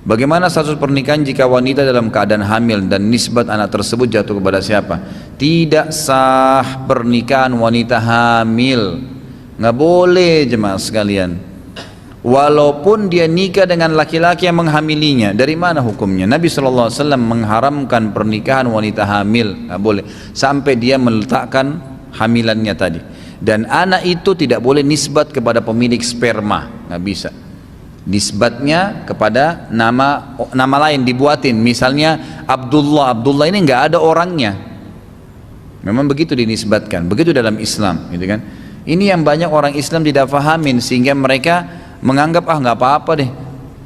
Bagaimana status pernikahan jika wanita dalam keadaan hamil dan nisbat anak tersebut jatuh kepada siapa? Tidak sah pernikahan wanita hamil, nggak boleh jemaah sekalian. Walaupun dia nikah dengan laki-laki yang menghamilinya, dari mana hukumnya? Nabi SAW mengharamkan pernikahan wanita hamil, nggak boleh sampai dia meletakkan hamilannya tadi. Dan anak itu tidak boleh nisbat kepada pemilik sperma, nggak bisa. Nisbatnya kepada nama lain dibuatin, misalnya Abdullah. Abdullah ini nggak ada orangnya, memang begitu dinisbatkan, begitu dalam Islam, gitu kan? Ini yang banyak orang Islam tidak fahamin, sehingga mereka menganggap nggak apa-apa deh,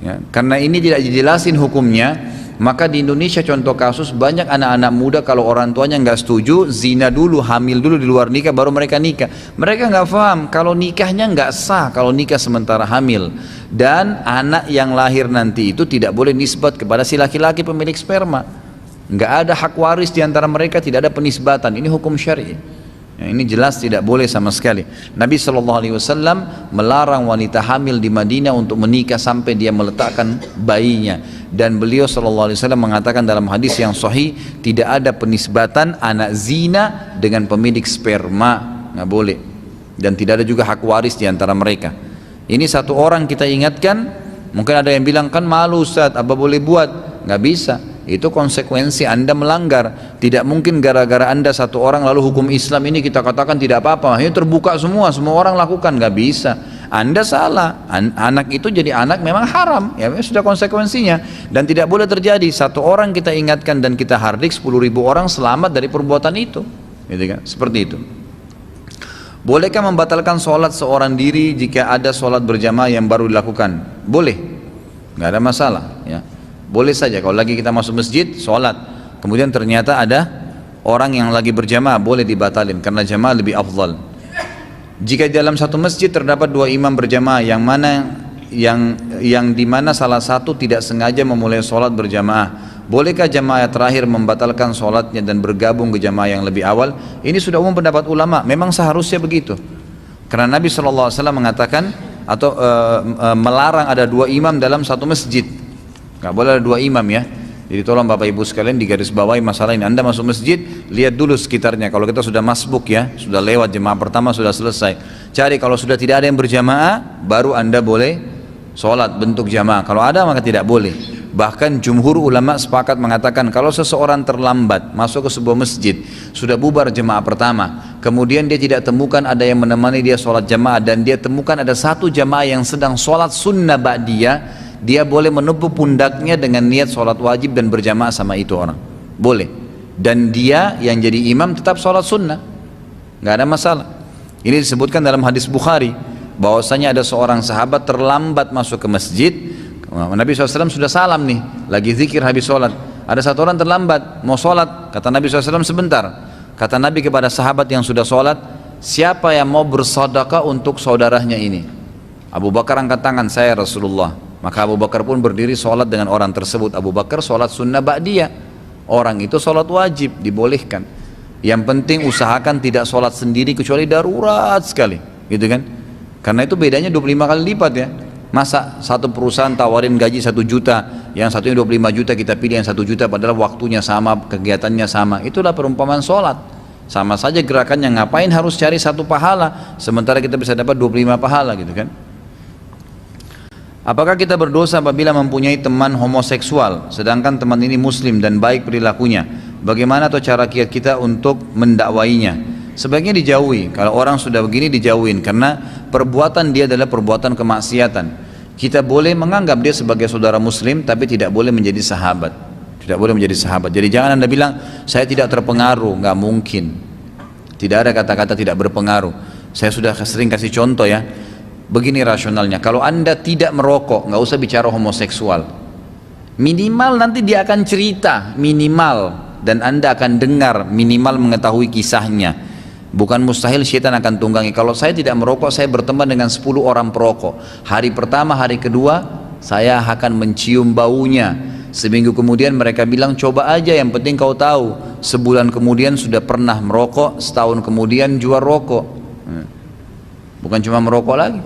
ya, karena ini tidak dijelasin hukumnya. Maka di Indonesia contoh kasus banyak anak-anak muda kalau orang tuanya nggak setuju, zina dulu, hamil dulu di luar nikah, baru mereka nikah. Mereka nggak paham kalau nikahnya nggak sah kalau nikah sementara hamil, dan anak yang lahir nanti itu tidak boleh nisbat kepada si laki-laki pemilik sperma. Nggak ada hak waris di antara mereka, tidak ada penisbatan. Ini hukum syar'i. Ya, ini jelas tidak boleh sama sekali. Nabi SAW melarang wanita hamil di Madinah untuk menikah sampai dia meletakkan bayinya. Dan beliau SAW mengatakan dalam hadis yang sahih, tidak ada penisbatan anak zina dengan pemilik sperma, nggak boleh. Dan tidak ada juga hak waris di antara mereka. Ini satu orang kita ingatkan. Mungkin ada yang bilang, kan malu Ustaz, apa boleh buat? Nggak bisa. Itu konsekuensi Anda melanggar. Tidak mungkin gara-gara Anda satu orang lalu hukum Islam ini kita katakan tidak apa-apa. Ini terbuka semua orang lakukan, nggak bisa. Anda salah. Anak itu jadi anak memang haram, ya sudah konsekuensinya. Dan tidak boleh terjadi satu orang kita ingatkan dan kita hardik 10.000 orang selamat dari perbuatan itu, gitu kan? Seperti itu. Bolehkah membatalkan sholat seorang diri jika ada sholat berjamaah yang baru dilakukan? Boleh, nggak ada masalah, ya. Boleh saja kalau lagi kita masuk masjid sholat, kemudian ternyata ada orang yang lagi berjamaah, boleh dibatalin karena jamaah lebih afdal. Jika dalam satu masjid terdapat dua imam berjamaah, yang dimana salah satu tidak sengaja memulai sholat berjamaah, bolehkah jamaah terakhir membatalkan sholatnya dan bergabung ke jamaah yang lebih awal? Ini sudah umum pendapat ulama, memang seharusnya begitu. Karena Nabi SAW mengatakan atau melarang ada dua imam dalam satu masjid. Nggak boleh ada dua imam, ya. Jadi tolong Bapak Ibu sekalian digaris bawahi masalah ini. Anda masuk masjid, lihat dulu sekitarnya. Kalau kita sudah masbuk, ya, sudah lewat jemaah pertama, sudah selesai. Cari kalau sudah tidak ada yang berjamaah, baru Anda boleh sholat bentuk jamaah. Kalau ada maka tidak boleh. Bahkan jumhur ulama sepakat mengatakan kalau seseorang terlambat masuk ke sebuah masjid, sudah bubar jemaah pertama, kemudian dia tidak temukan ada yang menemani dia sholat jamaah, dan dia temukan ada satu jamaah yang sedang sholat sunnah ba'diyah, dia boleh menepuk pundaknya dengan niat sholat wajib dan berjamaah sama itu orang, boleh. Dan dia yang jadi imam tetap sholat sunnah, nggak ada masalah. Ini disebutkan dalam hadis Bukhari bahwasanya ada seorang sahabat terlambat masuk ke masjid. Nabi SAW sudah salam nih, lagi zikir habis sholat. Ada satu orang terlambat mau sholat, kata Nabi SAW sebentar. Kata Nabi kepada sahabat yang sudah sholat, siapa yang mau bersedekah untuk saudaranya ini? Abu Bakar angkat tangan, saya Rasulullah. Maka Abu Bakar pun berdiri sholat dengan orang tersebut. Abu Bakar sholat sunnah ba'diyah, orang itu sholat wajib, dibolehkan. Yang penting usahakan tidak sholat sendiri kecuali darurat sekali, gitu kan? Karena itu bedanya 25 kali lipat, ya. Masa satu perusahaan tawarin gaji 1 juta, yang satunya 25 juta, kita pilih yang 1 juta padahal waktunya sama, kegiatannya sama. Itulah perumpamaan sholat. Sama saja gerakannya, ngapain harus cari satu pahala sementara kita bisa dapat 25 pahala, gitu kan? Apakah kita berdosa apabila mempunyai teman homoseksual sedangkan teman ini muslim dan baik perilakunya? Bagaimana atau cara kita untuk mendakwainya? Sebaiknya dijauhi. Kalau orang sudah begini dijauhin, karena perbuatan dia adalah perbuatan kemaksiatan. Kita boleh menganggap dia sebagai saudara muslim, tapi tidak boleh menjadi sahabat. Tidak boleh menjadi sahabat. Jadi jangan Anda bilang saya tidak terpengaruh, nggak mungkin. Tidak ada kata-kata tidak berpengaruh. Saya sudah sering kasih contoh, ya. Begini rasionalnya, kalau Anda tidak merokok, nggak usah bicara homoseksual. Minimal nanti dia akan cerita, minimal, dan Anda akan dengar, minimal mengetahui kisahnya. Bukan mustahil syaitan akan tunggangi. Kalau saya tidak merokok, saya berteman dengan 10 orang perokok. Hari pertama, hari kedua, saya akan mencium baunya. Seminggu kemudian mereka bilang, coba aja, yang penting kau tahu. Sebulan kemudian sudah pernah merokok, setahun kemudian jual rokok. Bukan cuma merokok lagi,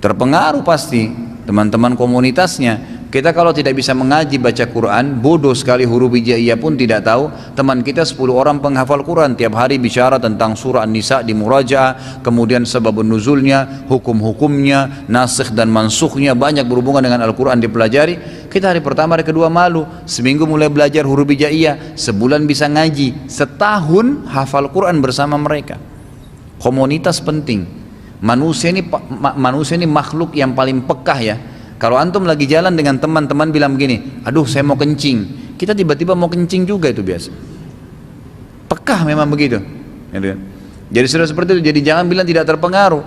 terpengaruh pasti teman-teman komunitasnya. Kita kalau tidak bisa mengaji baca Quran, bodoh sekali, huruf hijaiyah pun tidak tahu. Teman kita 10 orang penghafal Quran, tiap hari bicara tentang surah An-Nisa di murajaah, kemudian sebabun nuzulnya, hukum-hukumnya, nasikh dan mansukhnya, banyak berhubungan dengan Al-Quran dipelajari. Kita hari pertama, hari kedua malu, seminggu mulai belajar huruf hijaiyah, sebulan bisa ngaji, setahun hafal Quran bersama mereka. Komunitas penting. Manusia ini makhluk yang paling pekah ya. Kalau antum lagi jalan dengan teman-teman bilang begini, aduh saya mau kencing, kita tiba-tiba mau kencing juga, itu biasa. Pekah memang begitu. Jadi sudah seperti itu. Jadi jangan bilang tidak terpengaruh.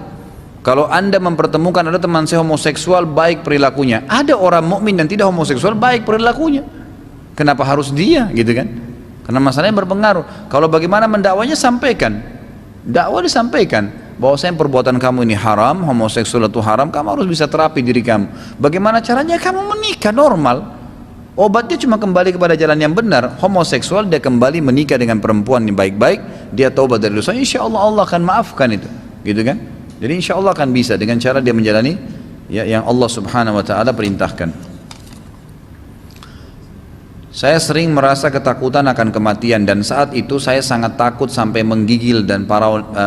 Kalau anda mempertemukan ada teman saya homoseksual, baik perilakunya. Ada orang mukmin dan tidak homoseksual, baik perilakunya. Kenapa harus dia, gitu kan? Karena masalahnya berpengaruh. Kalau bagaimana mendakwanya, sampaikan. Dakwah disampaikan bahwasanya perbuatan kamu ini haram, homoseksual itu haram, kamu harus bisa terapi diri kamu. Bagaimana caranya? Kamu menikah normal. Obatnya cuma kembali kepada jalan yang benar. Homoseksual dia kembali menikah dengan perempuan yang baik-baik, dia taubat dari dosa, insya Allah Allah akan maafkan itu, gitu kan? Jadi insya Allah akan bisa dengan cara dia menjalani ya, yang Allah subhanahu wa ta'ala perintahkan. Saya sering merasa ketakutan akan kematian dan saat itu saya sangat takut sampai menggigil dan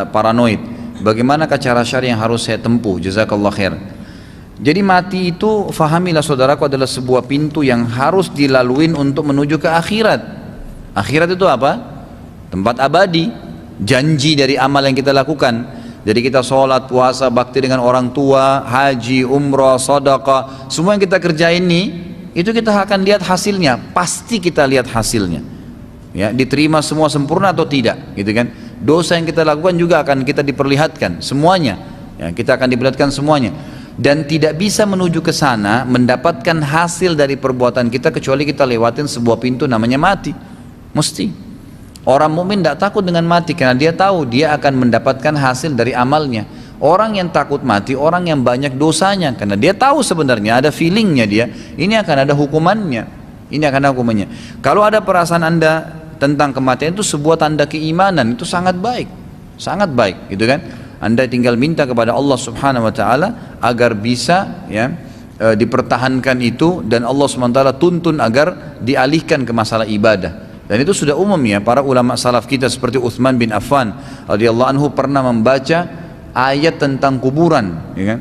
paranoid. Bagaimanakah cara syar'i yang harus saya tempuh? Jazakallah khair. Jadi mati itu, fahamilah saudaraku, adalah sebuah pintu yang harus dilaluin untuk menuju ke akhirat. Akhirat itu apa? Tempat abadi, janji dari amal yang kita lakukan. Jadi kita sholat, puasa, bakti dengan orang tua, haji, umrah, sedekah, semua yang kita kerjain ini, itu kita akan lihat hasilnya. Pasti kita lihat hasilnya. Ya, diterima semua sempurna atau tidak, gitu kan? Dosa yang kita lakukan juga akan kita diperlihatkan semuanya. Ya, kita akan diperlihatkan semuanya. Dan tidak bisa menuju ke sana mendapatkan hasil dari perbuatan kita kecuali kita lewatin sebuah pintu namanya mati. Mesti. Orang mukmin tidak takut dengan mati karena dia tahu dia akan mendapatkan hasil dari amalnya. Orang yang takut mati, orang yang banyak dosanya, karena dia tahu sebenarnya ada feelingnya dia, ini akan ada hukumannya. Ini akan ada hukumannya. Kalau ada perasaan anda tentang kematian, itu sebuah tanda keimanan, itu sangat baik, gitu kan? Anda tinggal minta kepada Allah subhanahu wa ta'ala agar bisa ya, dipertahankan itu, dan Allah subhanahu wa ta'ala tuntun agar dialihkan ke masalah ibadah. Dan itu sudah umum ya, para ulama salaf kita seperti Utsman bin Affan radhiyallahu anhu pernah membaca ayat tentang kuburan, ya kan?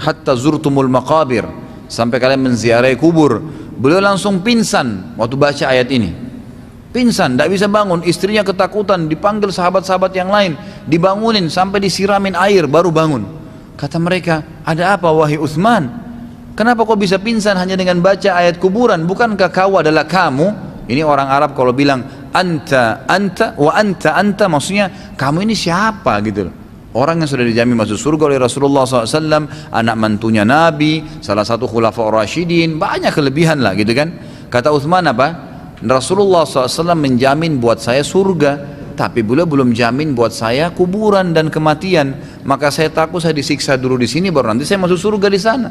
Hatta zurtumul maqabir, sampai kalian menziarahi kubur. Beliau langsung pingsan waktu baca ayat ini. Pingsan, tidak bisa bangun. Istrinya ketakutan, dipanggil sahabat-sahabat yang lain, dibangunin sampai disiramin air baru bangun. Kata mereka, ada apa wahai Utsman? Kenapa kau bisa pingsan hanya dengan baca ayat kuburan? Bukankah kau adalah kamu? Ini orang Arab kalau bilang anta wa anta, maksudnya kamu ini siapa gitu loh. Orang yang sudah dijamin masuk surga oleh Rasulullah SAW, anak mantunya Nabi, salah satu khulafaur rasyidin, banyak kelebihan lah gitu kan. Kata Utsman apa? Rasulullah SAW menjamin buat saya surga, tapi beliau belum jamin buat saya kuburan dan kematian. Maka saya takut saya disiksa dulu di sini, baru nanti saya masuk surga di sana.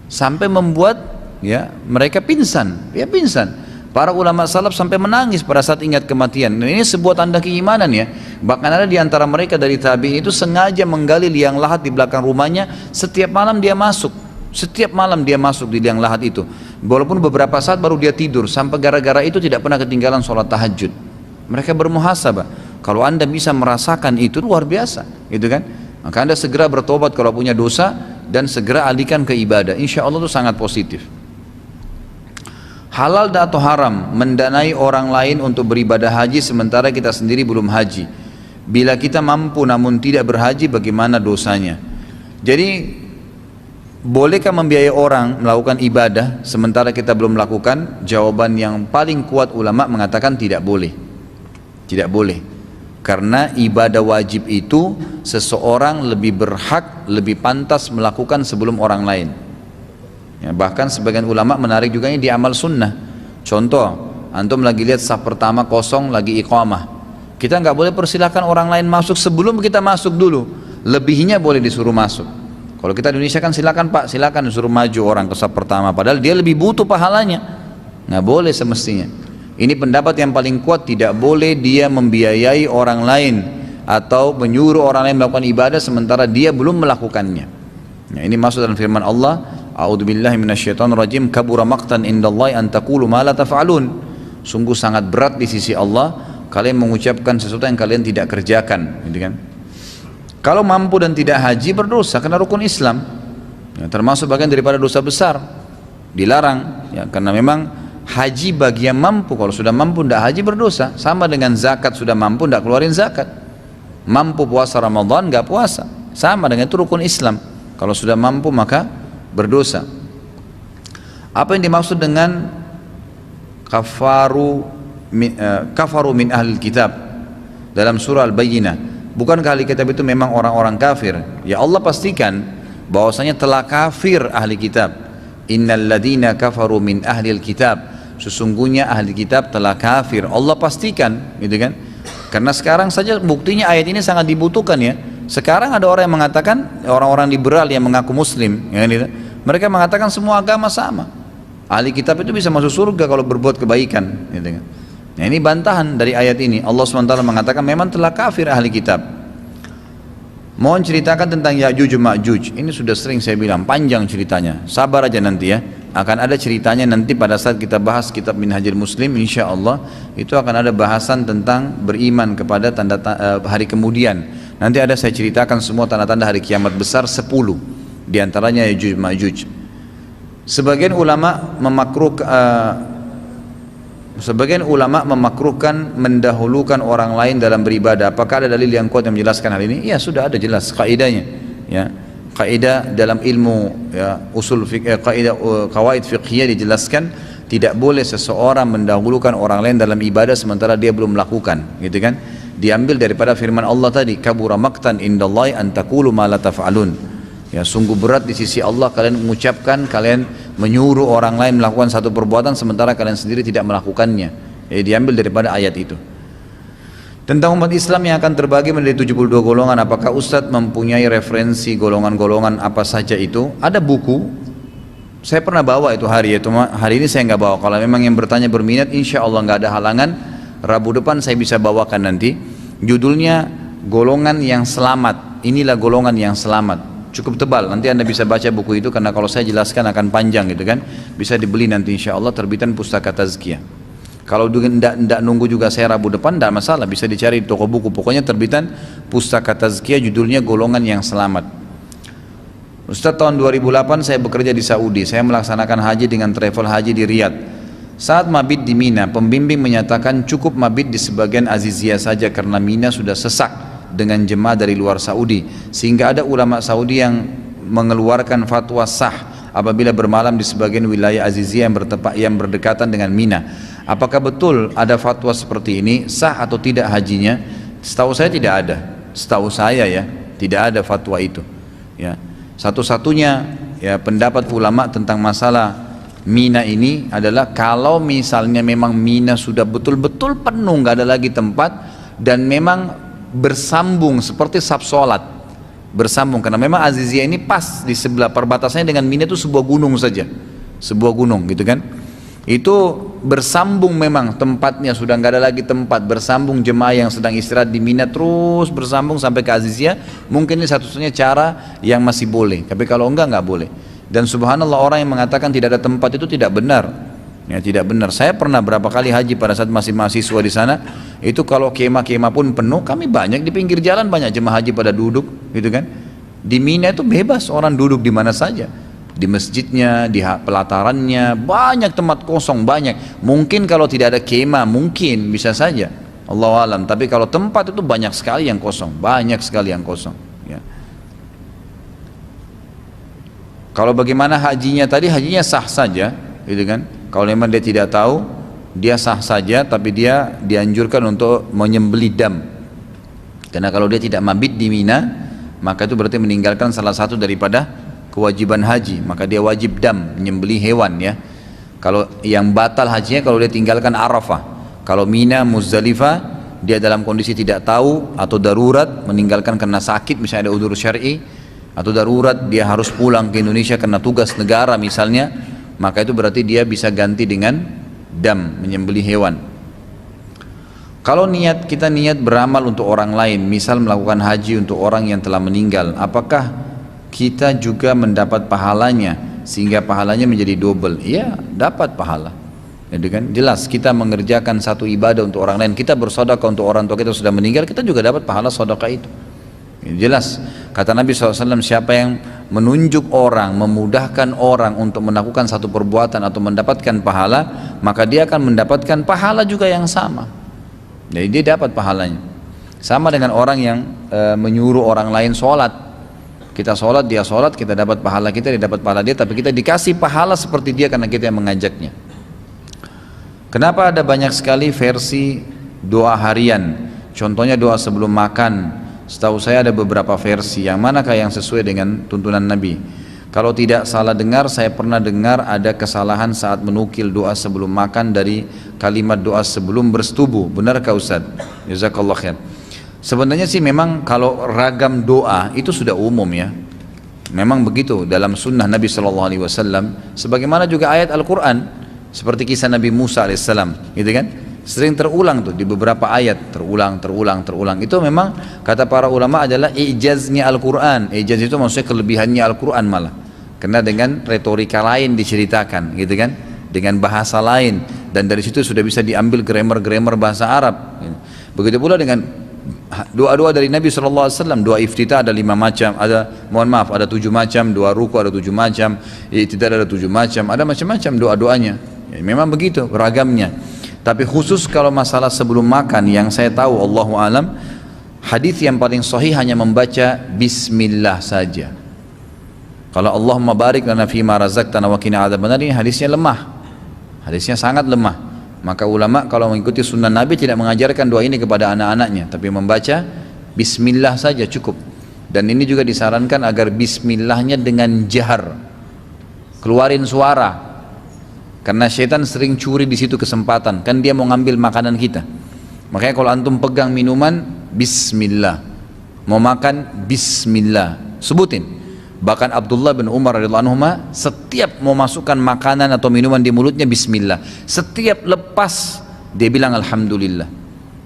Sampai membuat ya mereka pingsan, ya pingsan. Para ulama salaf sampai menangis pada saat ingat kematian. Dan ini sebuah tanda keimanan ya. Bahkan ada di antara mereka dari tabi'in itu sengaja menggali liang lahat di belakang rumahnya. Setiap malam dia masuk. Setiap malam dia masuk di liang lahat itu. Walaupun beberapa saat baru dia tidur. Sampai gara-gara itu tidak pernah ketinggalan sholat tahajud. Mereka bermuhasabah. Kalau anda bisa merasakan itu luar biasa, gitu kan? Maka anda segera bertobat kalau punya dosa dan segera alihkan ke ibadah. Insya Allah itu sangat positif. Halal atau haram mendanai orang lain untuk beribadah haji sementara kita sendiri belum haji? Bila kita mampu namun tidak berhaji, bagaimana dosanya? Jadi bolehkah membiayai orang melakukan ibadah sementara kita belum melakukan? Jawaban yang paling kuat ulama mengatakan tidak boleh. Tidak boleh. Karena ibadah wajib itu seseorang lebih berhak, lebih pantas melakukan sebelum orang lain. Ya, bahkan sebagian ulama menarik juga ini di amal sunnah. Contoh, antum lagi lihat saf pertama kosong lagi iqamah, kita nggak boleh persilahkan orang lain masuk sebelum kita masuk dulu. Lebihnya boleh disuruh masuk. Kalau kita di Indonesia kan silakan pak, silakan disuruh maju orang ke saf pertama, padahal dia lebih butuh pahalanya. Nggak boleh semestinya. Ini pendapat yang paling kuat, tidak boleh dia membiayai orang lain atau menyuruh orang lain melakukan ibadah sementara dia belum melakukannya. Nah, ini masuk dalam firman Allah, a'udzubillahi minasyaitonirrajim, kabura maqtan indallahi an taqulu ma la taf'alun. Sungguh sangat berat di sisi Allah kalian mengucapkan sesuatu yang kalian tidak kerjakan, gitu kan. Kalau mampu dan tidak haji berdosa karena rukun Islam. Ya, termasuk bagian daripada dosa besar. Dilarang ya, karena memang haji bagi yang mampu. Kalau sudah mampu tidak haji berdosa. Sama dengan zakat, sudah mampu tidak keluarin zakat. Mampu puasa Ramadan nggak puasa. Sama dengan itu rukun Islam. Kalau sudah mampu maka berdosa. Apa yang dimaksud dengan kafaru min ahlil kitab dalam surah Al-Bayyinah? Bukankah ahli kitab itu memang orang-orang kafir? Ya Allah pastikan bahwasanya telah kafir ahli kitab. Innal ladina kafaru min ahlil kitab, sesungguhnya ahli kitab telah kafir. Allah pastikan, gitu kan? Karena sekarang saja buktinya ayat ini sangat dibutuhkan ya. Sekarang ada orang yang mengatakan, orang-orang liberal yang mengaku muslim ya, mereka mengatakan semua agama sama. Ahli kitab itu bisa masuk surga kalau berbuat kebaikan, gitu kan? Nah, ini bantahan dari ayat ini. Allah SWT mengatakan memang telah kafir ahli kitab. Mohon ceritakan tentang Ya'juj Ma'juj. Ini sudah sering saya bilang, panjang ceritanya. Sabar aja nanti ya. Akan ada ceritanya nanti pada saat kita bahas kitab Minhajul Muslim, insya Allah itu akan ada bahasan tentang beriman kepada hari kemudian. Nanti ada saya ceritakan semua tanda-tanda hari kiamat besar 10. Di antaranya Ya'juj Ma'juj. Sebagian ulama memakruhkan mendahulukan orang lain dalam beribadah. Apakah ada dalil yang kuat yang menjelaskan hal ini? Ya sudah ada jelas kaidahnya. Ya, kaidah dalam ilmu ya, usul fikih, kaidah qawaid fiqhiyah dijelaskan tidak boleh seseorang mendahulukan orang lain dalam ibadah sementara dia belum melakukan, gitu kan? Diambil daripada firman Allah tadi, kabura maqtan indallahi an taqulu ma la taf'alun. Ya, sungguh berat di sisi Allah kalian mengucapkan, kalian menyuruh orang lain melakukan satu perbuatan sementara kalian sendiri tidak melakukannya. Jadi diambil daripada ayat itu. Tentang umat Islam yang akan terbagi menjadi 72 golongan, apakah Ustadz mempunyai referensi golongan-golongan apa saja itu? Ada buku, saya pernah bawa itu hari ini saya nggak bawa. Kalau memang yang bertanya berminat, insya Allah nggak ada halangan, Rabu depan saya bisa bawakan nanti. Judulnya Golongan yang Selamat. Inilah golongan yang selamat. Cukup tebal, nanti Anda bisa baca buku itu karena kalau saya jelaskan akan panjang, gitu kan. Bisa dibeli nanti insya Allah, terbitan Pustaka Tazkiyah. Kalau tidak nunggu juga saya Rabu depan, tidak masalah, bisa dicari di toko buku. Pokoknya terbitan Pustaka Tazkiyah, judulnya Golongan yang Selamat. Ustadz, tahun 2008 saya bekerja di Saudi. Saya melaksanakan haji dengan travel haji di Riyadh. Saat mabit di Mina, pembimbing menyatakan cukup mabit di sebagian Aziziyah saja karena Mina sudah sesak dengan jemaah dari luar Saudi, sehingga ada ulama Saudi yang mengeluarkan fatwa sah apabila bermalam di sebagian wilayah Aziziyah yang berdekatan dengan Mina. Apakah betul ada fatwa seperti ini, sah atau tidak hajinya? Setahu saya tidak ada. Setahu saya ya, tidak ada fatwa itu. Ya, satu-satunya ya pendapat ulama tentang masalah Mina ini adalah kalau misalnya memang Mina sudah betul-betul penuh, nggak ada lagi tempat, dan memang bersambung seperti saf solat, bersambung, karena memang Aziziyah ini pas di sebelah perbatasannya dengan Mina itu sebuah gunung saja, sebuah gunung, gitu kan. Itu bersambung, memang tempatnya sudah nggak ada lagi tempat, bersambung jemaah yang sedang istirahat di Mina terus bersambung sampai ke Aziziyah. Mungkin ini satu-satunya cara yang masih boleh, tapi kalau enggak boleh. Dan subhanallah, orang yang mengatakan tidak ada tempat itu tidak benar. Ya, tidak benar. Saya pernah berapa kali haji pada saat masih mahasiswa di sana. Itu kalau kemah-kemah pun penuh, kami banyak di pinggir jalan, banyak jemaah haji pada duduk, gitu kan. Di Mina itu bebas orang duduk di mana saja. Di masjidnya, di pelatarannya, banyak tempat kosong, banyak. Mungkin kalau tidak ada kemah, mungkin bisa saja. Allahu alam. Tapi kalau tempat itu banyak sekali yang kosong, banyak sekali yang kosong. Ya. Kalau bagaimana hajinya tadi, hajinya sah saja, gitu kan. Kalau memang dia tidak tahu, dia sah saja, tapi dia dianjurkan untuk menyembelih dam. Karena kalau dia tidak mabit di Mina, maka itu berarti meninggalkan salah satu daripada kewajiban haji. Maka dia wajib dam, menyembelih hewan ya. Kalau yang batal hajinya kalau dia tinggalkan Arafah. Kalau Mina, Muzdalifah, dia dalam kondisi tidak tahu atau darurat, meninggalkan karena sakit, misalnya ada udzur syar'i, atau darurat dia harus pulang ke Indonesia karena tugas negara misalnya, maka itu berarti dia bisa ganti dengan dam, menyembelih hewan. Kalau kita niat beramal untuk orang lain, misal melakukan haji untuk orang yang telah meninggal, apakah kita juga mendapat pahalanya sehingga pahalanya menjadi double. Iya, dapat pahala. Jadi kan jelas kita mengerjakan satu ibadah untuk orang lain, kita bersedekah untuk orang tua kita sudah meninggal, kita juga dapat pahala sedekah itu. Jelas kata Nabi SAW, siapa yang menunjuk orang, memudahkan orang untuk melakukan satu perbuatan atau mendapatkan pahala, maka dia akan mendapatkan pahala juga yang sama. Jadi dia dapat pahalanya. Sama dengan orang yang menyuruh orang lain sholat. Kita sholat, dia sholat, kita dapat pahala kita, dia dapat pahala dia, tapi kita dikasih pahala seperti dia karena kita yang mengajaknya. Kenapa ada banyak sekali versi doa harian? Contohnya doa sebelum makan. Setahu saya ada beberapa versi, yang manakah yang sesuai dengan tuntunan Nabi? Kalau tidak salah dengar, saya pernah dengar ada kesalahan saat menukil doa sebelum makan dari kalimat doa sebelum bersetubuh. Benarkah Ustaz? Jazakallah khair. Sebenarnya sih memang kalau ragam doa itu sudah umum ya. Memang begitu dalam sunnah Nabi SAW. Sebagaimana juga ayat Al-Quran, seperti kisah Nabi Musa alaihissalam, gitu kan? Sering terulang tuh di beberapa ayat, terulang. Itu memang kata para ulama adalah ijaznya Al-Quran. Ijaz itu maksudnya kelebihannya Al-Quran malah, karena dengan retorika lain diceritakan, gitu kan, dengan bahasa lain, dan dari situ sudah bisa diambil grammar bahasa Arab. Begitu pula dengan doa-doa dari Nabi SAW. Doa iftitah ada 5 macam, ada 7 macam, doa ruku ada 7 macam, iftitah ada 7 macam, ada macam-macam doa-doanya. Ya, memang begitu ragamnya. Tapi khusus kalau masalah sebelum makan, yang saya tahu Allahu alam, hadis yang paling sahih hanya membaca bismillah saja. Kalau Allahumma barik lana fima razaqtana wa qina adzabannar, ini hadisnya lemah. Hadisnya sangat lemah. Maka ulama kalau mengikuti sunnah Nabi tidak mengajarkan doa ini kepada anak-anaknya, tapi membaca bismillah saja cukup. Dan ini juga disarankan agar bismillahnya dengan jahar, keluarin suara. Karena syaitan sering curi di situ kesempatan, kan dia mau ngambil makanan kita. Makanya kalau antum pegang minuman, bismillah. Mau makan, bismillah. Sebutin. Bahkan Abdullah bin Umar radhiyallahu anhu setiap mau masukkan makanan atau minuman di mulutnya, bismillah. Setiap lepas dia bilang alhamdulillah.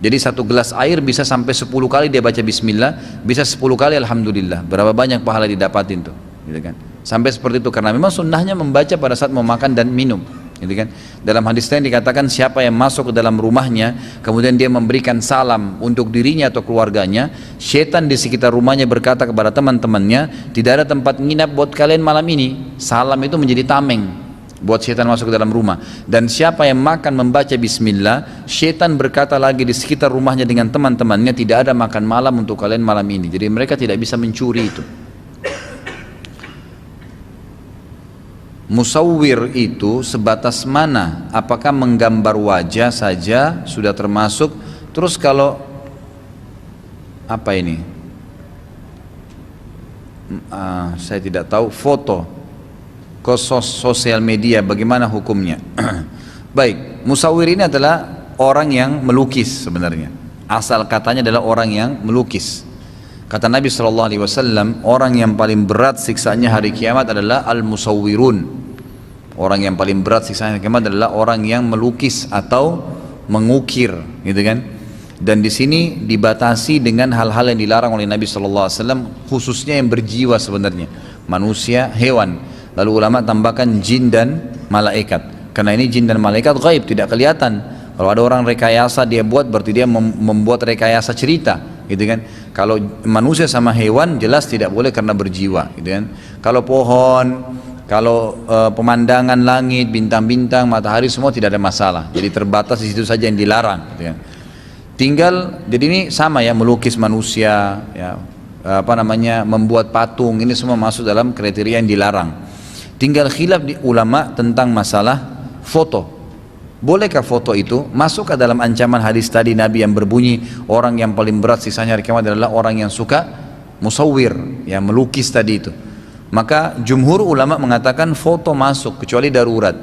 Jadi satu gelas air bisa sampai 10 kali dia baca bismillah, bisa 10 kali alhamdulillah. Berapa banyak pahala didapatin tuh, gitu kan? Sampai seperti itu, karena memang sunnahnya membaca pada saat mau makan dan minum. Gitu kan? Dalam hadis lain dikatakan siapa yang masuk ke dalam rumahnya kemudian dia memberikan salam untuk dirinya atau keluarganya, syaitan di sekitar rumahnya berkata kepada teman-temannya, tidak ada tempat nginap buat kalian malam ini. Salam itu menjadi tameng buat syaitan masuk ke dalam rumah. Dan siapa yang makan membaca bismillah, syaitan berkata lagi di sekitar rumahnya dengan teman-temannya, tidak ada makan malam untuk kalian malam ini. Jadi mereka tidak bisa mencuri itu. Musawwir itu sebatas mana? Apakah menggambar wajah saja sudah termasuk? Terus kalau apa ini? Saya tidak tahu, foto ke sosial media, bagaimana hukumnya? Baik, musawwir ini adalah orang yang melukis sebenarnya. Asal katanya adalah orang yang melukis. Kata Nabi SAW, orang yang paling berat siksaannya hari kiamat adalah al-musawwirun. Orang yang paling berat siksaannya hari kiamat adalah orang yang melukis atau mengukir, gitu kan? Dan di sini dibatasi dengan hal-hal yang dilarang oleh Nabi SAW, khususnya yang berjiwa sebenarnya, manusia, hewan. Lalu ulama tambahkan jin dan malaikat, karena ini jin dan malaikat gaib, tidak kelihatan. Kalau ada orang rekayasa dia buat, berarti dia membuat rekayasa cerita, gitu kan? Kalau manusia sama hewan jelas tidak boleh karena berjiwa, gitu kan? Kalau pohon, kalau pemandangan langit, bintang-bintang, matahari, semua tidak ada masalah. Jadi terbatas di situ saja yang dilarang, gitu kan? Tinggal, jadi ini sama ya, melukis manusia, ya, membuat patung, ini semua masuk dalam kriteria yang dilarang. Tinggal khilaf di ulama tentang masalah foto. Bolehkah foto itu masuk ke dalam ancaman hadis tadi Nabi yang berbunyi orang yang paling berat sisanya hari kiamat adalah orang yang suka musawwir, yang melukis tadi itu. Maka jumhur ulama mengatakan foto masuk kecuali darurat,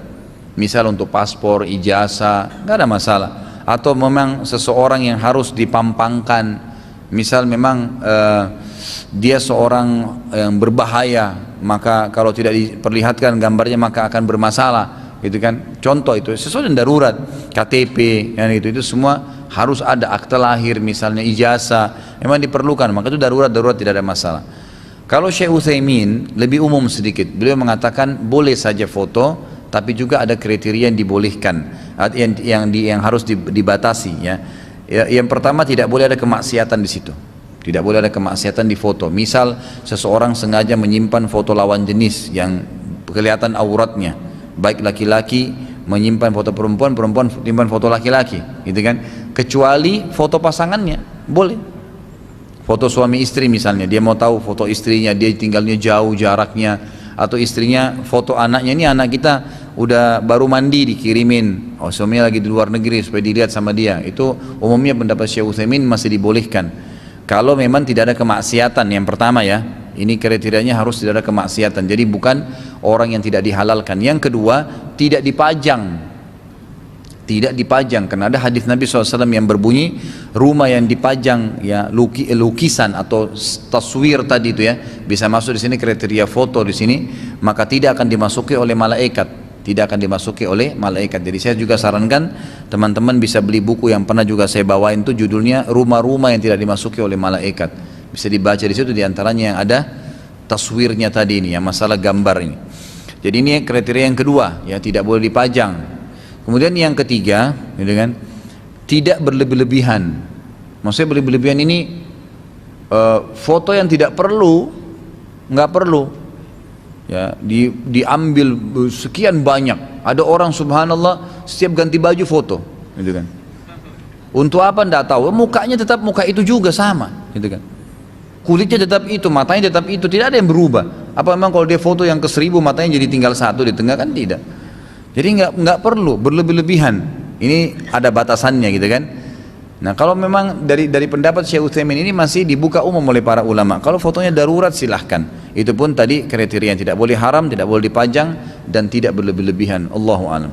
misal untuk paspor, ijazah, nggak ada masalah. Atau memang seseorang yang harus dipampangkan, misal memang dia seorang yang berbahaya, maka kalau tidak diperlihatkan gambarnya maka akan bermasalah, gitu kan? Contoh itu sesuatu yang darurat, KTP, yang itu semua harus ada, akte lahir misalnya, ijazah, memang diperlukan, maka itu darurat tidak ada masalah. Kalau Syekh Utsaimin lebih umum sedikit, beliau mengatakan boleh saja foto, tapi juga ada kriteria yang dibolehkan, yang harus dibatasi ya. Yang pertama, tidak boleh ada kemaksiatan di situ. Tidak boleh ada kemaksiatan di foto. Misal seseorang sengaja menyimpan foto lawan jenis yang kelihatan auratnya, baik laki-laki menyimpan foto perempuan, perempuan menyimpan foto laki-laki, gitu kan? Kecuali foto pasangannya, boleh. Foto suami istri misalnya, dia mau tahu foto istrinya, dia tinggalnya jauh jaraknya, atau istrinya foto anaknya, ini anak kita udah baru mandi dikirimin, oh suaminya lagi di luar negeri supaya dilihat sama dia. Itu umumnya pendapat Syekh Utsaimin masih dibolehkan. Kalau memang tidak ada kemaksiatan, yang pertama ya, ini kriterianya harus tidak ada kemaksiatan. Jadi bukan orang yang tidak dihalalkan. Yang kedua, tidak dipajang. Tidak dipajang, karena ada hadis Nabi SAW yang berbunyi, rumah yang dipajang ya lukisan atau taswir tadi itu ya, bisa masuk di sini kriteria foto di sini, maka tidak akan dimasuki oleh malaikat, tidak akan dimasuki oleh malaikat. Jadi saya juga sarankan teman-teman bisa beli buku yang pernah juga saya bawain, itu judulnya Rumah-rumah yang tidak dimasuki oleh malaikat. Bisa dibaca di situ, diantaranya yang ada taswirnya tadi ini, yang masalah gambar ini. Jadi ini kriteria yang kedua, ya tidak boleh dipajang. Kemudian yang ketiga, gitu kan, tidak berlebih-lebihan. Maksudnya berlebih-lebihan ini foto yang tidak perlu, nggak perlu, ya diambil sekian banyak. Ada orang subhanallah setiap ganti baju foto, gitu kan. Untuk apa nggak tahu? Mukanya tetap muka itu juga sama, gitu kan. Kulitnya tetap itu, matanya tetap itu, tidak ada yang berubah. Apa memang kalau dia foto yang ke 1000 matanya jadi tinggal satu di tengah, kan tidak. Jadi nggak perlu berlebih-lebihan. Ini ada batasannya gitu kan. Nah kalau memang dari pendapat Syekh Utsaimin ini masih dibuka umum oleh para ulama. Kalau fotonya darurat silahkan. Itu pun tadi kriteria yang tidak boleh haram, tidak boleh dipajang, dan tidak berlebih-lebihan. Allahu a'lam.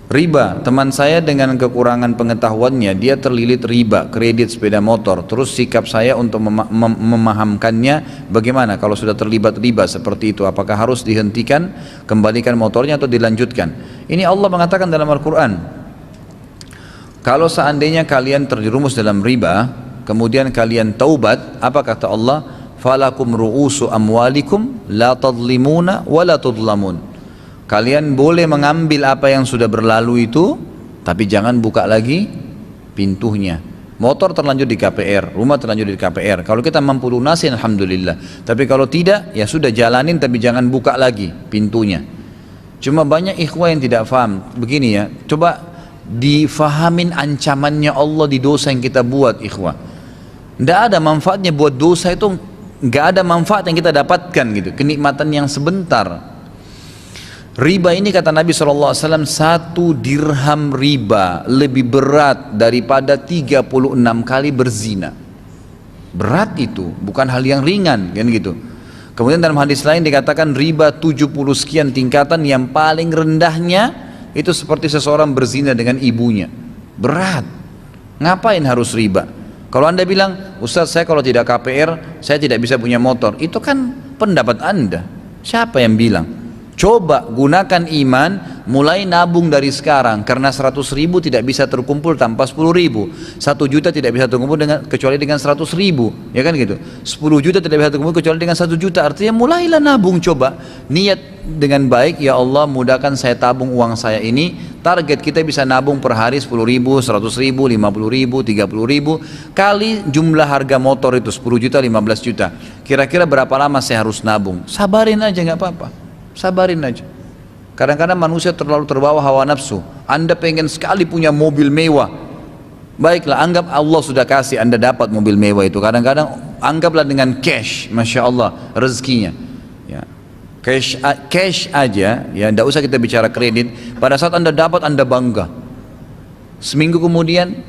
Riba, teman saya dengan kekurangan pengetahuannya, dia terlilit riba, kredit sepeda motor. Terus sikap saya untuk memahamkannya bagaimana kalau sudah terlibat riba seperti itu? Apakah harus dihentikan, kembalikan motornya atau dilanjutkan? Ini Allah mengatakan dalam Al-Quran, kalau seandainya kalian terjerumus dalam riba, kemudian kalian taubat, apa kata Allah? Falakum ru'usu amwalikum la tadlimuna wa la tudlamun. Kalian boleh mengambil apa yang sudah berlalu itu, tapi jangan buka lagi pintunya. Motor terlanjur di KPR, rumah terlanjur di KPR. Kalau kita mampu lunasin, alhamdulillah. Tapi kalau tidak, ya sudah jalanin, tapi jangan buka lagi pintunya. Cuma banyak ikhwah yang tidak faham. Begini ya, coba difahamin ancamannya Allah di dosa yang kita buat, ikhwah. Tidak ada manfaatnya buat dosa itu, nggak ada manfaat yang kita dapatkan gitu, kenikmatan yang sebentar. Riba ini kata Nabi SAW, 1 dirham riba lebih berat daripada 36 kali berzina. Berat itu, bukan hal yang ringan kan gitu. Kemudian dalam hadis lain dikatakan riba 70 sekian tingkatan, yang paling rendahnya itu seperti seseorang berzina dengan ibunya. Berat. Ngapain harus riba? Kalau anda bilang, Ustaz saya kalau tidak KPR saya tidak bisa punya motor, itu kan pendapat anda. Siapa yang bilang? Coba gunakan iman, mulai nabung dari sekarang, karena 100.000 tidak bisa terkumpul tanpa 10.000, 1 juta tidak bisa terkumpul kecuali dengan 100.000, ya kan gitu. 10 juta tidak bisa terkumpul kecuali dengan 1 juta. Artinya mulailah nabung, coba niat dengan baik, ya Allah mudahkan saya tabung uang saya ini. Target kita bisa nabung per hari 10.000, 100.000, 50.000, 30.000 kali jumlah harga motor itu 10 juta, 15 juta. Kira-kira berapa lama saya harus nabung? Sabarin aja, nggak apa-apa. Sabarin aja. Kadang-kadang manusia terlalu terbawa hawa nafsu. Anda pengen sekali punya mobil mewah, baiklah, anggap Allah sudah kasih Anda dapat mobil mewah itu. Kadang-kadang anggaplah dengan cash, Masya Allah rezekinya ya. Cash aja ya, tidak usah kita bicara kredit. Pada saat Anda dapat, Anda bangga. Seminggu kemudian,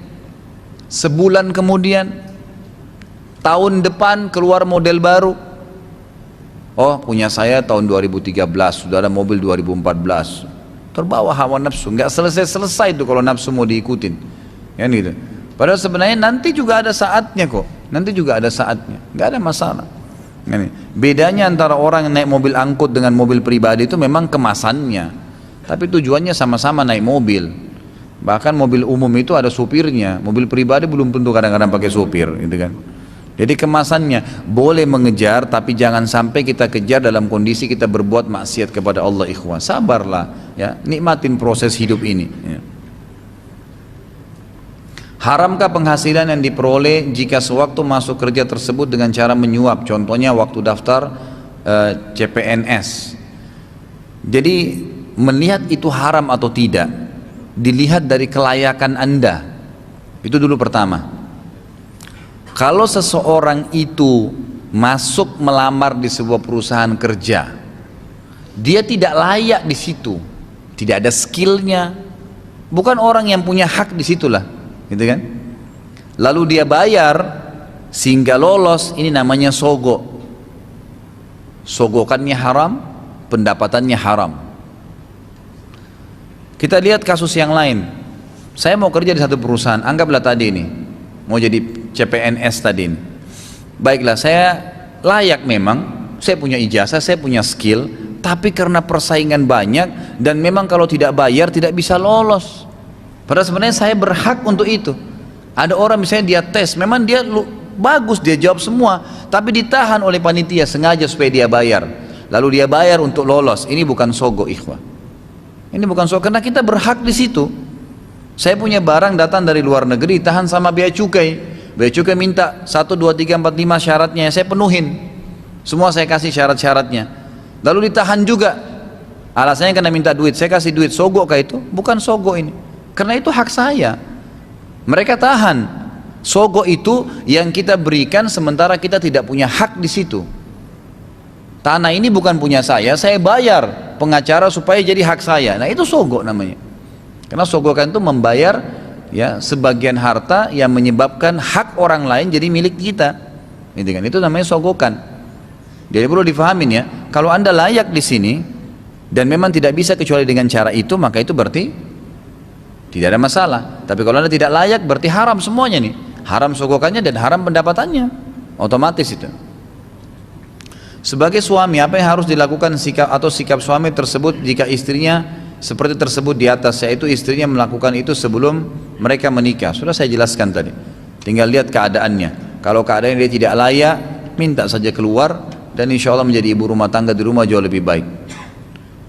sebulan kemudian, tahun depan keluar model baru. Oh punya saya tahun 2013 sudah ada mobil 2014. Terbawa hawa nafsu, nggak selesai itu kalau nafsu mau diikutin, kan gitu. Padahal sebenarnya nanti juga ada saatnya kok, nanti juga ada saatnya, nggak ada masalah. Bedanya antara orang yang naik mobil angkut dengan mobil pribadi itu memang kemasannya, tapi tujuannya sama-sama naik mobil. Bahkan mobil umum itu ada supirnya, mobil pribadi belum tentu kadang-kadang pakai supir, gitu kan. Jadi kemasannya boleh mengejar, tapi jangan sampai kita kejar dalam kondisi kita berbuat maksiat kepada Allah. Ikhwan, sabarlah ya, nikmatin proses hidup ini ya. Haramkah penghasilan yang diperoleh jika sewaktu masuk kerja tersebut dengan cara menyuap, contohnya waktu daftar CPNS? Jadi melihat itu haram atau tidak dilihat dari kelayakan Anda, itu dulu pertama. Kalau seseorang itu masuk melamar di sebuah perusahaan kerja, dia tidak layak di situ, tidak ada skillnya, bukan orang yang punya hak di situlah, gitu kan? Lalu dia bayar sehingga lolos, ini namanya sogo. Sogokannya haram, pendapatannya haram. Kita lihat kasus yang lain. Saya mau kerja di satu perusahaan, anggaplah tadi ini mau jadi CPNS tadi ini. Baiklah, saya layak memang, saya punya ijazah, saya punya skill, tapi karena persaingan banyak dan memang kalau tidak bayar tidak bisa lolos. Padahal sebenarnya saya berhak untuk itu. Ada orang misalnya dia tes, memang dia bagus, dia jawab semua, tapi ditahan oleh panitia sengaja supaya dia bayar. Lalu dia bayar untuk lolos. Ini bukan sogo, ikhwah. Ini bukan sogo, karena kita berhak di situ. Saya punya barang datang dari luar negeri, tahan sama bea cukai. Bea cukai minta 1, 2, 3, 4, 5 syaratnya, saya penuhin. Semua saya kasih syarat-syaratnya. Lalu ditahan juga. Alasannya karena minta duit, saya kasih duit. Sogo kah itu? Bukan sogo ini. Karena itu hak saya. Mereka tahan. Sogo itu yang kita berikan sementara kita tidak punya hak di situ. Tanah ini bukan punya saya bayar pengacara supaya jadi hak saya. Nah itu sogo namanya. Karena sogokan itu membayar ya sebagian harta yang menyebabkan hak orang lain jadi milik kita. Gitu kan? Itu namanya sogokan. Jadi perlu difahamin ya. Kalau Anda layak di sini dan memang tidak bisa kecuali dengan cara itu, maka itu berarti tidak ada masalah. Tapi kalau Anda tidak layak, berarti haram semuanya nih. Haram sogokannya dan haram pendapatannya. Otomatis itu. Sebagai suami, apa yang harus dilakukan sikap suami tersebut jika istrinya seperti tersebut di atas, yaitu istrinya melakukan itu sebelum mereka menikah? Sudah saya jelaskan tadi. Tinggal lihat keadaannya. Kalau keadaannya dia tidak layak, minta saja keluar dan insya Allah menjadi ibu rumah tangga di rumah jauh lebih baik.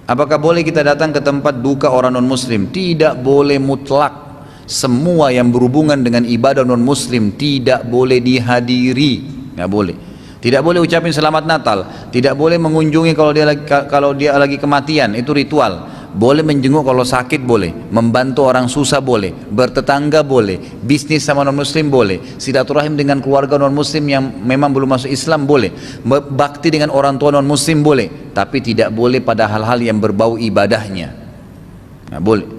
Apakah boleh kita datang ke tempat duka orang non muslim? Tidak boleh mutlak. Semua yang berhubungan dengan ibadah non muslim tidak boleh dihadiri, nggak boleh. Tidak boleh ucapin selamat Natal, tidak boleh mengunjungi kalau dia lagi kematian, itu ritual. Boleh menjenguk kalau sakit boleh, membantu orang susah boleh, bertetangga boleh, bisnis sama non muslim boleh, silaturahim dengan keluarga non muslim yang memang belum masuk Islam boleh, bakti dengan orang tua non muslim boleh, tapi tidak boleh pada hal-hal yang berbau ibadahnya. Nah, boleh.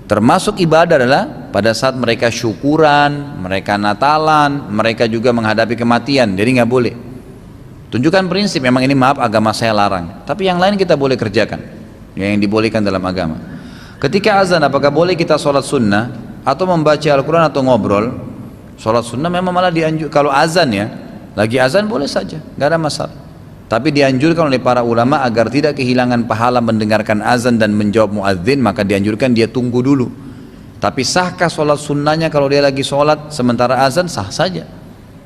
Termasuk ibadah adalah pada saat mereka syukuran, mereka Natalan, mereka juga menghadapi kematian, jadi nggak boleh. Tunjukkan prinsip, memang ini maaf agama saya larang, tapi yang lain kita boleh kerjakan, yang dibolehkan dalam agama. Ketika azan, apakah boleh kita sholat sunnah atau membaca Al-Quran atau ngobrol? Sholat sunnah memang malah dianjurkan. Kalau azan ya, lagi azan boleh saja, nggak ada masalah. Tapi dianjurkan oleh para ulama agar tidak kehilangan pahala mendengarkan azan dan menjawab muadzin, maka dianjurkan dia tunggu dulu. Tapi sahkah sholat sunnahnya kalau dia lagi sholat sementara azan? Sah saja.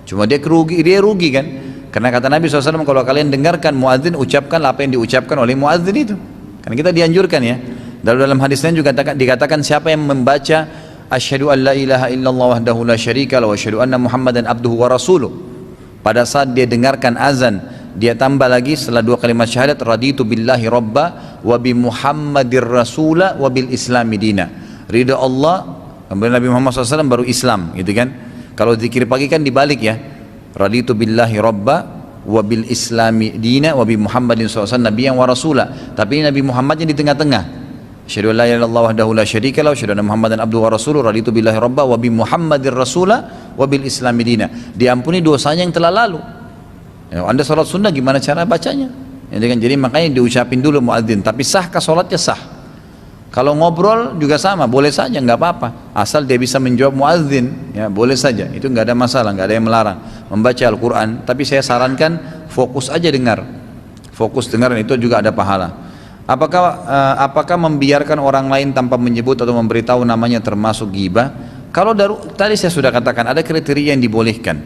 Cuma dia rugi kan? Karena kata Nabi SAW, kalau kalian dengarkan muadzin, ucapkanlah apa yang diucapkan oleh muadzin itu. Karena kita dianjurkan ya. Dalam hadis lain juga dikatakan siapa yang membaca asyhadu an la ilaha illallah wahdahu la syarika lahu wa asyhadu anna muhammadan abduhu wa rasuluh, pada saat dia dengarkan azan, dia tambah lagi setelah 2 kalimat syahadat, raditu billahi robba wa bi muhammadir rasula wa bil islami dina. Ridha Allah, kemudian Nabi Muhammad SAW baru Islam, gitu kan. Kalau zikir pagi kan dibalik ya, raditu billahi robba wa bil islami dina wa bi muhammadin SAW nabiyan wa rasula. Tapi ini Nabi Muhammadnya di tengah-tengah. Asyhadu an la ilaha illallah wahdahu la syarika lahu, asyhadu anna muhammadan abduhu wa rasuluh, raditu billahi robba wa bi muhammadir rasula wa bil islami dina. Diampuni dosanya yang telah lalu. Ya, Anda sholat sunnah gimana cara bacanya? Jadi makanya diucapin dulu muadzin. Tapi sahkah sholatnya? Sah. Kalau ngobrol juga sama, boleh saja, nggak apa-apa. Asal dia bisa menjawab muadzin, ya boleh saja. Itu nggak ada masalah, nggak ada yang melarang. Membaca Al-Quran, tapi saya sarankan fokus aja dengar. Fokus dengar, dan itu juga ada pahala. Apakah membiarkan orang lain tanpa menyebut atau memberitahu namanya termasuk ghibah? Kalau tadi saya sudah katakan ada kriteria yang dibolehkan.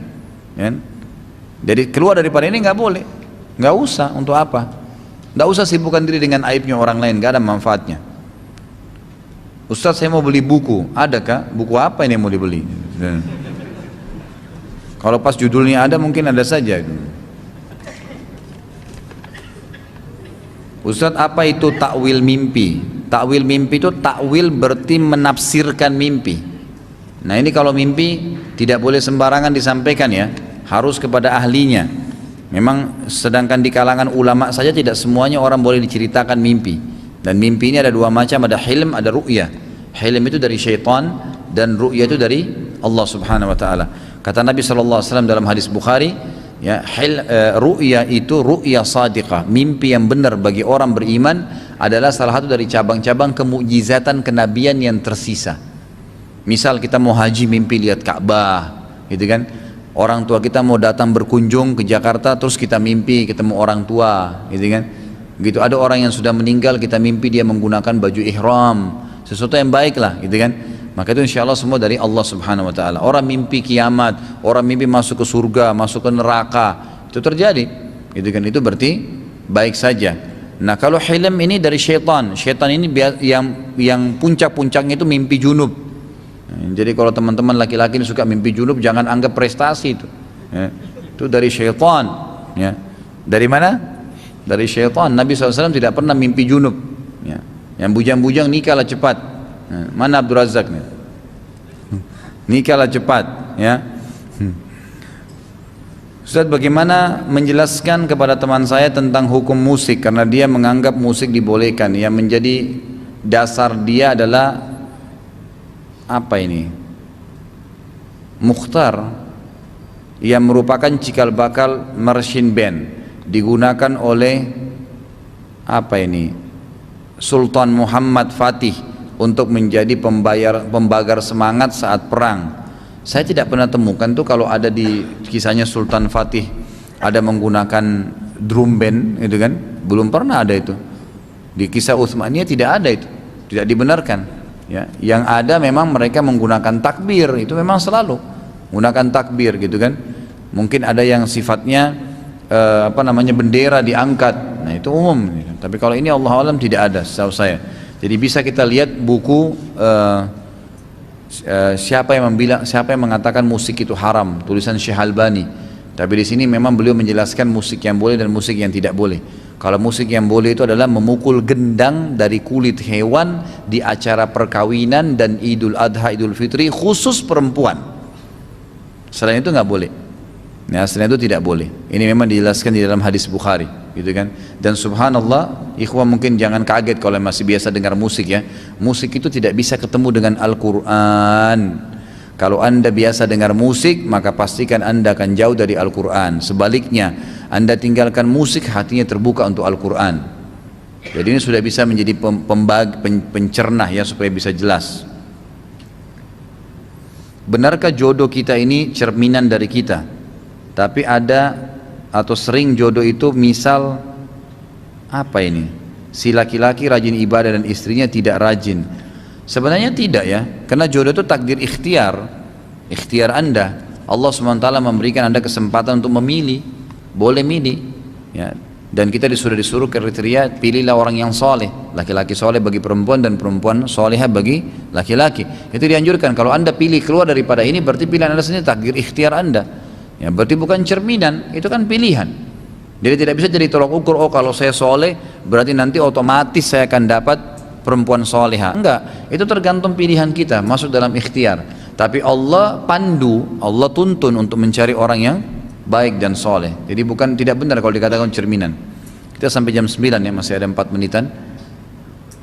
ya. Jadi keluar daripada ini nggak boleh, nggak usah. Untuk apa? Nggak usah sibukkan diri dengan aibnya orang lain, nggak ada manfaatnya. Ustaz, saya mau beli buku, adakah? Buku apa ini yang mau dibeli? Kalau pas judulnya ada, mungkin ada saja. Ustaz, apa itu takwil mimpi? Takwil mimpi itu, takwil berarti menafsirkan mimpi. Nah ini kalau mimpi tidak boleh sembarangan disampaikan ya, harus kepada ahlinya. Memang sedangkan di kalangan ulama saja tidak semuanya orang boleh diceritakan mimpi. Dan mimpi ini ada dua macam, ada hilm, ada ru'ya. Hilm itu dari syaitan dan ru'ya itu dari Allah Subhanahu wa taala. Kata Nabi sallallahu alaihi wasallam dalam hadis Bukhari, ya, ru'ya itu ru'ya sadiqah, mimpi yang benar bagi orang beriman adalah salah satu dari cabang-cabang kemukjizatan kenabian yang tersisa. Misal kita mau haji mimpi lihat Ka'bah, gitu kan? Orang tua kita mau datang berkunjung ke Jakarta, terus kita mimpi ketemu orang tua, gitu kan? Gitu, ada orang yang sudah meninggal, kita mimpi dia menggunakan baju ihram, sesuatu yang baik lah, gitu kan? Maka itu insya Allah semua dari Allah Subhanahu wa taala. Orang mimpi kiamat, orang mimpi masuk ke surga, masuk ke neraka, itu terjadi, gitu kan? Itu berarti baik saja. Nah kalau hilm ini dari syaitan, syaitan ini yang puncak-puncaknya itu mimpi junub. Jadi kalau teman-teman laki-laki ini suka mimpi junub, jangan anggap prestasi itu, ya. Itu dari syaitan, ya. Dari mana? Dari syaitan. Nabi SAW tidak pernah mimpi junub, ya. Yang bujang-bujang nikahlah cepat, ya. Mana Abdul Razak nih? Nikahlah cepat, ya. Ustaz, bagaimana menjelaskan kepada teman saya tentang hukum musik, karena dia menganggap musik dibolehkan, yang menjadi dasar dia adalah apa ini? Mukhtar, yang merupakan cikal bakal marching band, digunakan oleh apa ini? Sultan Muhammad Fatih untuk menjadi pembagar semangat saat perang. Saya tidak pernah temukan tuh kalau ada di kisahnya Sultan Fatih ada menggunakan drum band, gitu kan? Belum pernah ada itu. Di kisah Utsmaniyah tidak ada itu, tidak dibenarkan. Ya, yang ada memang mereka menggunakan takbir, itu memang selalu menggunakan takbir, gitu kan? Mungkin ada yang sifatnya bendera diangkat, nah itu umum. Gitu. Tapi kalau ini Allah alam tidak ada, setahu saya. Jadi bisa kita lihat buku siapa yang mengatakan musik itu haram, tulisan Syekh Albani. Tapi di sini memang beliau menjelaskan musik yang boleh dan musik yang tidak boleh. Kalau musik yang boleh itu adalah memukul gendang dari kulit hewan di acara perkawinan dan Idul Adha, Idul Fitri, khusus perempuan. Selain itu nggak boleh. Nah, selain itu tidak boleh. Ini memang dijelaskan di dalam hadis Bukhari, gitu kan? Dan subhanallah, ikhwan mungkin jangan kaget kalau masih biasa dengar musik ya. Musik itu tidak bisa ketemu dengan Al-Quran. Kalau anda biasa dengar musik, maka pastikan anda akan jauh dari Al-Quran. Sebaliknya, anda tinggalkan musik, hatinya terbuka untuk Al-Quran. Jadi ini sudah bisa menjadi pencernah ya, supaya bisa jelas. Benarkah jodoh kita ini cerminan dari kita? Tapi ada atau sering jodoh itu misal apa ini? Si laki-laki rajin ibadah dan istrinya tidak rajin. Sebenarnya tidak ya, karena jodoh itu takdir ikhtiar anda. Allah SWT memberikan anda kesempatan untuk memilih, boleh milih ya. Dan kita disuruh kriteria, pilihlah orang yang soleh, laki-laki soleh bagi perempuan dan perempuan solehah bagi laki-laki. Itu dianjurkan. Kalau anda pilih keluar daripada ini, berarti pilihan anda sendiri, takdir ikhtiar anda ya, berarti bukan cerminan, itu kan pilihan. Jadi tidak bisa jadi tolak ukur, oh kalau saya soleh berarti nanti otomatis saya akan dapat perempuan soleha. Enggak, itu tergantung pilihan kita, masuk dalam ikhtiar. Tapi Allah pandu, Allah tuntun untuk mencari orang yang baik dan soleh. Jadi tidak benar kalau dikatakan cerminan. Kita sampai jam 9 ya, masih ada 4 menitan.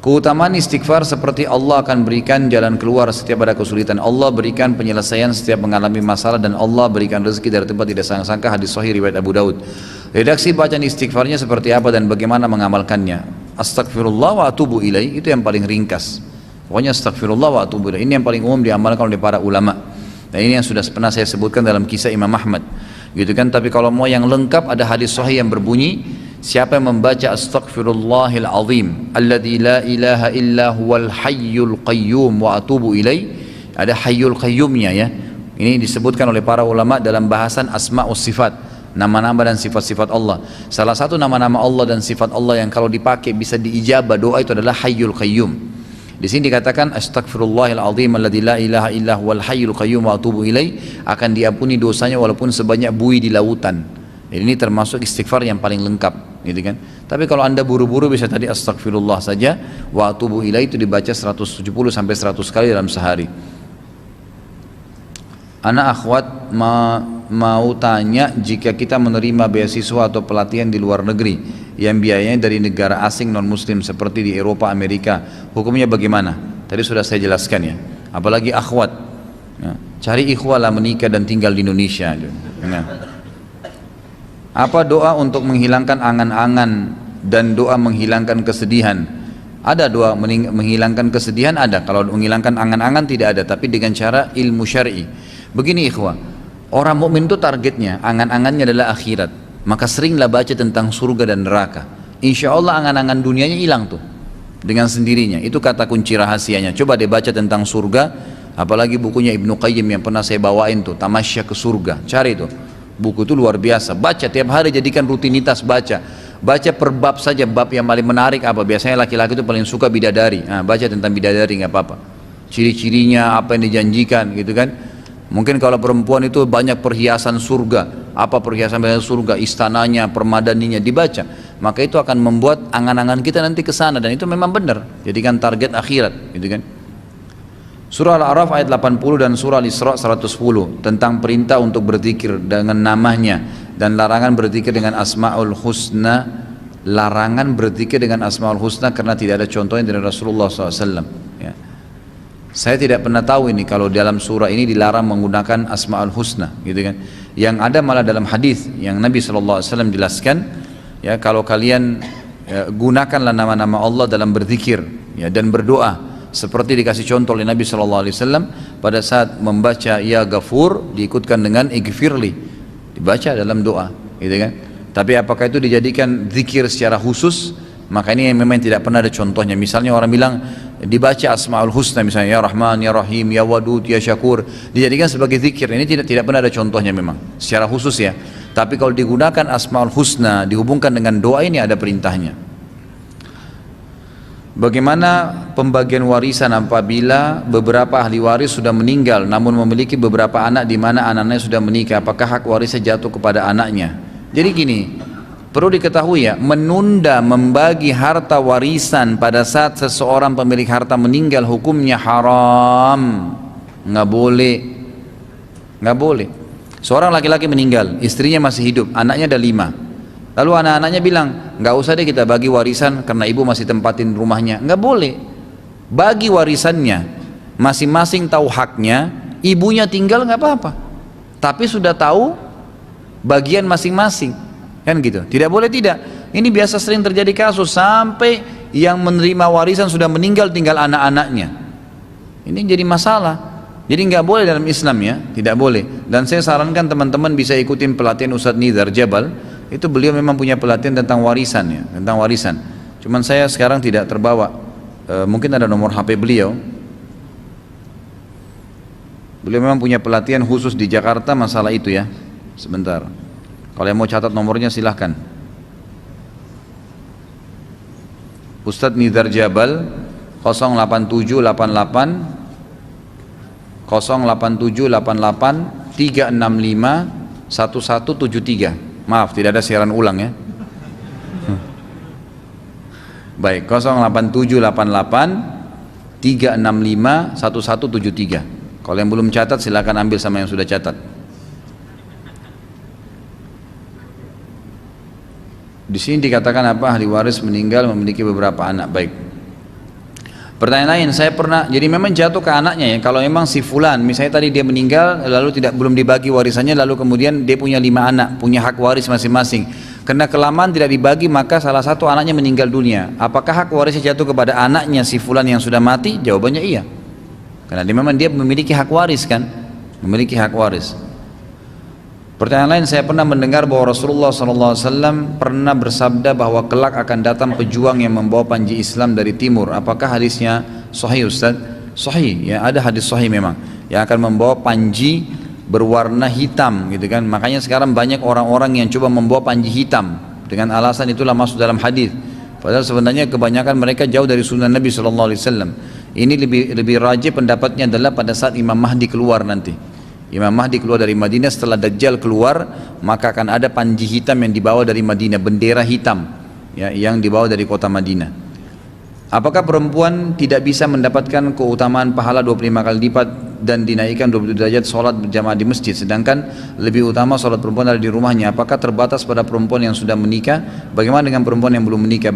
Keutamaan istighfar seperti Allah akan berikan jalan keluar setiap ada kesulitan. Allah berikan penyelesaian setiap mengalami masalah, dan Allah berikan rezeki dari tempat tidak sangka-sangka. Hadis sahih riwayat Abu Daud. Redaksi bacaan istighfarnya seperti apa dan bagaimana mengamalkannya? Astagfirullah wa atubu ilaih, itu yang paling ringkas. Pokoknya astagfirullah wa atubu ilaih, ini yang paling umum diamalkan oleh para ulama. Dan ini yang sudah pernah saya sebutkan dalam kisah Imam Ahmad, gitu kan? Tapi kalau mau yang lengkap, ada hadis sahih yang berbunyi, siapa yang membaca astaghfirullahil azim alladzi la ilaha illa huwal hayyul qayyum wa atubu ilaih, ada hayyul qayyumnya ya, Ini disebutkan oleh para ulama dalam bahasan asma wa sifat, nama-nama dan sifat-sifat Allah. Salah satu nama-nama Allah dan sifat Allah yang kalau dipakai bisa diijabah doa itu adalah Hayyul Qayyum. Di sini dikatakan astaghfirullahal azim alladzi la ilaha illa huwal hayyul qayyum wa atubu ilaih, akan diampuni dosanya walaupun sebanyak buih di lautan. Jadi ini termasuk istighfar yang paling lengkap, gitu kan. Tapi kalau Anda buru-buru bisa tadi astagfirullah saja, wa atubu ilaih itu dibaca 170 sampai 100 kali dalam sehari. Anak akhwat mau tanya, jika kita menerima beasiswa atau pelatihan di luar negeri yang biayanya dari negara asing non muslim seperti di Eropa, Amerika, hukumnya bagaimana? Tadi sudah saya jelaskan ya. Apalagi akhwat ya, cari ikhwah lah menikah dan tinggal di Indonesia ya. Apa doa untuk menghilangkan angan-angan dan doa menghilangkan kesedihan? Ada doa menghilangkan kesedihan, ada. Kalau menghilangkan angan-angan tidak ada, tapi dengan cara ilmu syar'i. Begini ikhwah, orang mukmin itu targetnya, angan-angannya adalah akhirat. Maka seringlah baca tentang surga dan neraka. Insya Allah angan-angan dunianya hilang tuh dengan sendirinya. Itu kata kunci rahasianya. Coba deh baca tentang surga, apalagi bukunya Ibnu Qayyim yang pernah saya bawain tuh, Tamasya ke Surga. Cari tuh, buku itu luar biasa. Baca tiap hari, jadikan rutinitas baca. Baca per bab saja, bab yang paling menarik apa? Biasanya laki-laki itu paling suka bidadari. Nah, baca tentang bidadari nggak apa-apa. Ciri-cirinya apa yang dijanjikan, gitu kan? Mungkin kalau perempuan itu banyak perhiasan surga, apa perhiasan surga, istananya, permadaninya dibaca, maka itu akan membuat angan-angan kita nanti ke sana, dan itu memang benar. Jadikan target akhirat, gitu kan? Surah Al-A'raf ayat 80 dan surah Al-Isra 110 tentang perintah untuk berzikir dengan namanya dan larangan berzikir dengan Asmaul Husna. Larangan berzikir dengan Asmaul Husna karena tidak ada contohnya dari Rasulullah SAW. Ya. Saya tidak pernah tahu ini kalau dalam surah ini dilarang menggunakan Asmaul Husna, gitu kan? Yang ada malah dalam hadis yang Nabi SAW jelaskan, ya, kalau kalian gunakanlah nama-nama Allah dalam berzikir, ya, dan berdoa, seperti dikasih contoh oleh Nabi SAW pada saat membaca Ya Ghafur diikutkan dengan Ighfirli, dibaca dalam doa, gitu kan? Tapi apakah itu dijadikan zikir secara khusus? Maka ini yang memang tidak pernah ada contohnya. Misalnya orang bilang dibaca Asmaul Husna, misalnya Ya Rahman, Ya Rahim, Ya Wadud, Ya Syakur, dijadikan sebagai zikir. Ini tidak pernah ada contohnya memang secara khusus ya. Tapi kalau digunakan Asmaul Husna dihubungkan dengan doa, ini ada perintahnya. Bagaimana pembagian warisan apabila beberapa ahli waris sudah meninggal namun memiliki beberapa anak di mana anaknya sudah menikah? Apakah hak warisnya jatuh kepada anaknya? Jadi gini, perlu diketahui ya, menunda membagi harta warisan pada saat seseorang pemilik harta meninggal hukumnya haram. Nggak boleh, nggak boleh. Seorang laki-laki meninggal, istrinya masih hidup, anaknya ada 5. Lalu anak-anaknya bilang, nggak usah deh kita bagi warisan karena ibu masih tempatin rumahnya. Nggak boleh. Bagi warisannya, masing-masing tahu haknya. Ibunya tinggal nggak apa-apa, tapi sudah tahu bagian masing-masing. Kan gitu, tidak boleh tidak. Ini biasa sering terjadi kasus sampai yang menerima warisan sudah meninggal, tinggal anak-anaknya. Ini jadi masalah. Jadi nggak boleh dalam Islam ya, tidak boleh. Dan saya sarankan teman-teman bisa ikutin pelatihan Ustadz Nidhar Jabal. Itu beliau memang punya pelatihan tentang warisan ya, tentang warisan. Cuman saya sekarang tidak terbawa. Mungkin ada nomor HP beliau. Beliau memang punya pelatihan khusus di Jakarta masalah itu ya. Sebentar. Kalau yang mau catat nomornya silahkan. Ustadz Nidhar Jabal 08788 08788 365 1173. Maaf, tidak ada siaran ulang ya. Baik, 08788 365 1173. Kalau yang belum catat silakan ambil sama yang sudah catat. Di sini dikatakan apa? Ahli waris meninggal memiliki beberapa anak. Baik. Pertanyaan lain, saya pernah, jadi memang jatuh ke anaknya ya. Kalau memang si fulan, misalnya tadi dia meninggal, lalu belum dibagi warisannya, lalu kemudian dia punya 5 anak, punya hak waris masing-masing. Karena kelamaan tidak dibagi, maka salah satu anaknya meninggal dunia. Apakah hak warisnya jatuh kepada anaknya si fulan yang sudah mati? Jawabannya iya. Karena memang dia memiliki hak waris kan, memiliki hak waris. Pertanyaan lain, saya pernah mendengar bahwa Rasulullah SAW pernah bersabda bahwa kelak akan datang pejuang yang membawa panji Islam dari timur. Apakah hadisnya sahih Ustaz? Sahih, ya, ada hadis sahih memang yang akan membawa panji berwarna hitam gitu kan. Makanya sekarang banyak orang-orang yang coba membawa panji hitam dengan alasan itulah masuk dalam hadis. Padahal sebenarnya kebanyakan mereka jauh dari sunnah Nabi SAW. Ini lebih rajih pendapatnya adalah pada saat Imam Mahdi keluar nanti. Imam Mahdi keluar dari Madinah setelah Dajjal keluar, maka akan ada panji hitam yang dibawa dari Madinah, bendera hitam ya, yang dibawa dari kota Madinah. Apakah perempuan tidak bisa mendapatkan keutamaan pahala 25 kali lipat dan dinaikkan 27 derajat sholat berjamaah di masjid, sedangkan lebih utama sholat perempuan ada di rumahnya? Apakah terbatas pada perempuan yang sudah menikah? Bagaimana dengan perempuan yang belum menikah?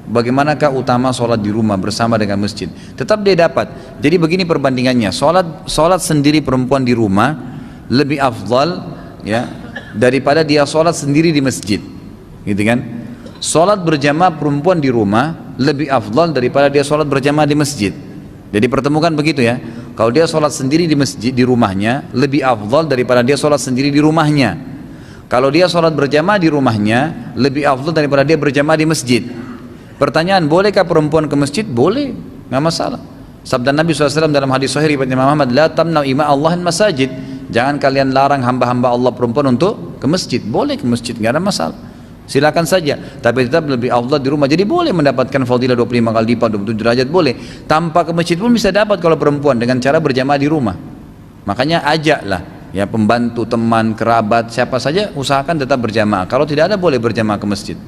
Bagaimanakah utama sholat di rumah bersama dengan masjid? Tetap dia dapat. Jadi begini perbandingannya, sholat sendiri perempuan di rumah lebih afdal ya daripada dia sholat sendiri di masjid, gitu kan? Sholat berjamaah perempuan di rumah lebih afdal daripada dia sholat berjamaah di masjid. Jadi pertemukan begitu ya. Kalau dia sholat sendiri di masjid di rumahnya lebih afdal daripada dia sholat sendiri di rumahnya. Kalau dia sholat berjamaah di rumahnya lebih afdal daripada dia berjamaah di masjid. Pertanyaan, bolehkah perempuan ke masjid? Boleh, nggak masalah. Sabda Nabi SAW dalam hadis sahih riwayat Imam Ahmad, la tamna'u ima Allahin masajid. Jangan kalian larang hamba-hamba Allah perempuan untuk ke masjid. Boleh ke masjid, nggak ada masalah. Silakan saja, tapi tetap lebih afdal di rumah. Jadi boleh mendapatkan fadilah 25 kali lipat, 27 derajat boleh. Tanpa ke masjid pun bisa dapat kalau perempuan dengan cara berjamaah di rumah. Makanya ajaklah ya pembantu, teman, kerabat, siapa saja usahakan tetap berjamaah. Kalau tidak ada boleh berjamaah ke masjid.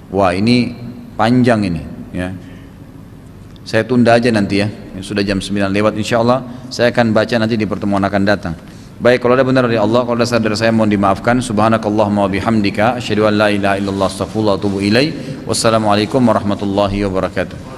Wah, ini panjang ini ya. Saya tunda aja nanti ya. Sudah jam 9 lewat, insyaallah saya akan baca nanti di pertemuan akan datang. Baik, kalau ada benar dari Allah, kalau ada salah dari saya mohon dimaafkan. Subhanakallahumma wa bihamdika asyhadu an la ilaha illallah astaghfirullah wa atubu ilaik. Wassalamualaikum warahmatullahi wabarakatuh.